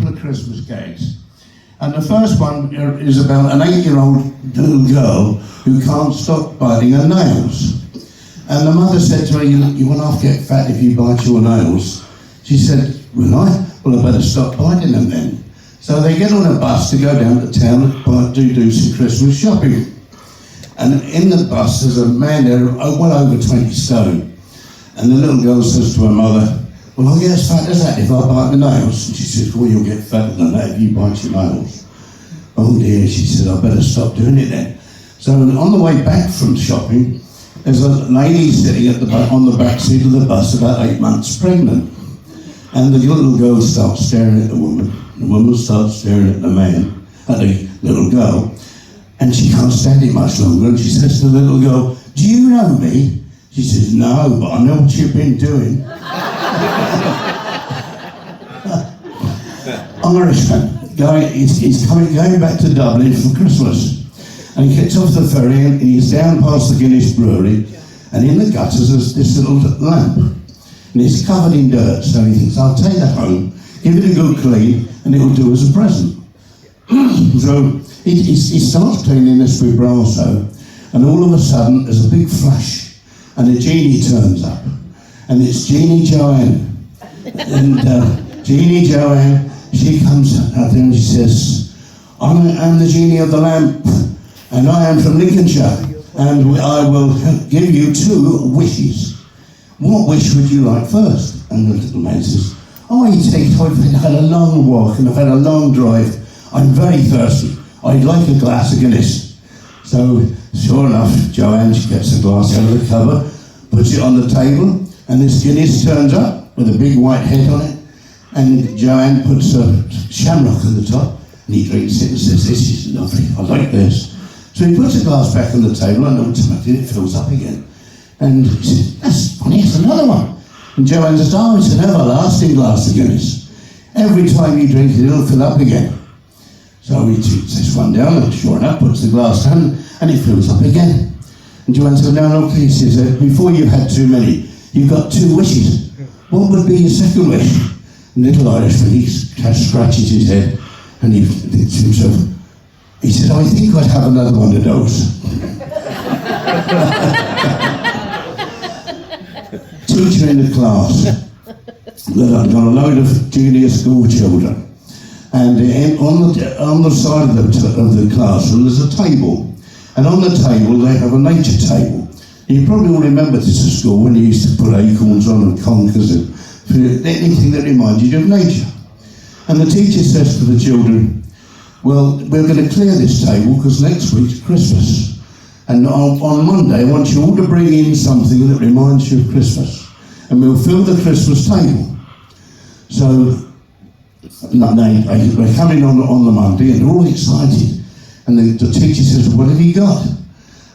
couple of Christmas gags. And the first one is about an 8-year-old little girl who can't stop biting her nails. And the mother said to her, you will not get fat if you bite your nails. She said, will I? Well, I better stop biting them then. So they get on a bus to go down to town and do some Christmas shopping. And in the bus there's a man there, well over 20 stone. And the little girl says to her mother, well, I'll get as fat as that if I bite my nails. And she says, well, you'll get fatter than that if you bite your nails. Oh dear, she said, I better stop doing it then. So on the way back from shopping, there's a lady sitting on the back seat of the bus about 8 months pregnant. And the little girl starts staring at the woman. The woman starts staring at the man, at the little girl. And she can't stand it much longer. And she says to the little girl, do you know me? She says, no, but I know what you've been doing. Irishman, he's going back to Dublin for Christmas. And he gets off the ferry and he's down past the Guinness Brewery, and in the gutters there's this little lamp. And it's covered in dirt, so he thinks, I'll take that home, give it a good clean, and it'll do as a present. So he starts cleaning this with Brasso, and all of a sudden there's a big flash, and a genie turns up. And it's Jeannie Joanne. And Jeannie Joanne, she comes out there and she says, I'm the genie of the lamp, and I am from Lincolnshire, and I will give you 2 wishes. What wish would you like first? And the little man says, I've had a long walk and I've had a long drive. I'm very thirsty. I'd like a glass of Guinness. So, sure enough, Joanne, she gets a glass out of the cupboard, puts it on the table, and this Guinness turns up with a big white head on it, and Joanne puts a shamrock on the top, and he drinks it and says, this is lovely, I like this. So he puts the glass back on the table, and automatically it fills up again. And he says, that's funny, it's another one. And Joanne says, oh, it's an everlasting glass of Guinness. Every time you drink it, it'll fill up again. So he takes this one down, and sure enough, puts the glass down, and it fills up again. And Joanne says, no, please, he says, before you've had too many, you've got 2 wishes. What would be your second wish? And little Irishman, he scratches his head, and he thinks to himself, he said, I think I'd have another one of those. Teacher in the class. I've got a load of junior school children. And on the side of the classroom there's a table. And on the table they have a nature table. And you probably all remember this at school when you used to put acorns on and conkers and anything that reminds you of nature. And the teacher says to the children, well, we're going to clear this table because next week's Christmas. And on Monday, I want you all to bring in something that reminds you of Christmas. And we'll fill the Christmas table. So they come in on the Monday and they're all excited. And the teacher says, what have you got?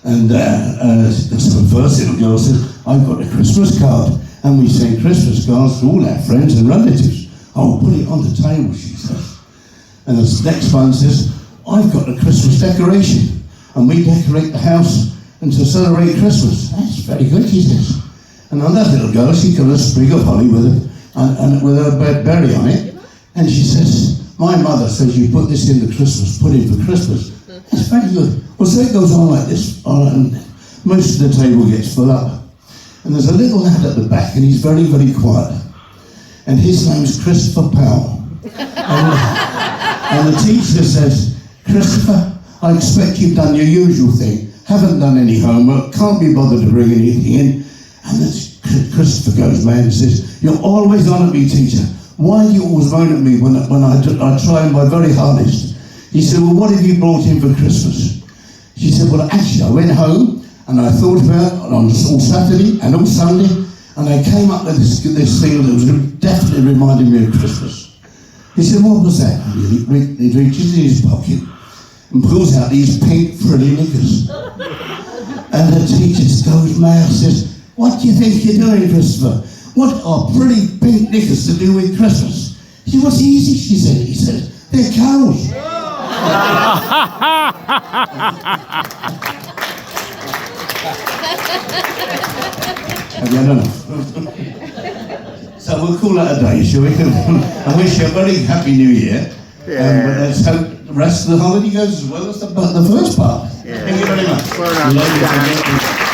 And so the first little girl says, I've got a Christmas card. And we send Christmas cards to all our friends and relatives. Oh, put it on the table, she says. And the next one says, I've got a Christmas decoration, and we decorate the house and to celebrate Christmas. That's very good, she says. And on that little girl, she got a sprig of holly with a berry on it, and she says, my mother says you put this in the Christmas pudding for Christmas. That's very good. Well, so it goes on like this, and most of the table gets full up. And there's a little lad at the back, and he's very, very quiet. And his name's Christopher Powell. And the teacher says, Christopher, I expect you've done your usual thing. Haven't done any homework, can't be bothered to bring anything in. And then Christopher goes mad and says, you're always on at me, teacher. Why do you always moan at me when I try my very hardest? He said, well, what have you brought in for Christmas? She said, well, actually, I went home and I thought about it on all Saturday and all Sunday, and I came up with this thing that was definitely reminding me of Christmas. He said, what was that? He reaches in his pocket and pulls out these pink frilly knickers. And the teacher goes mad and says, what do you think you're doing, Christopher? What are pretty pink knickers to do with Christmas? She said, what's easy, she said. He said, they're cows. Have you had enough? So we'll call that a day, shall we? I wish you a very happy New Year. But let's hope the rest of the holiday goes as well as the first part. Yeah. Thank you very much. Well done.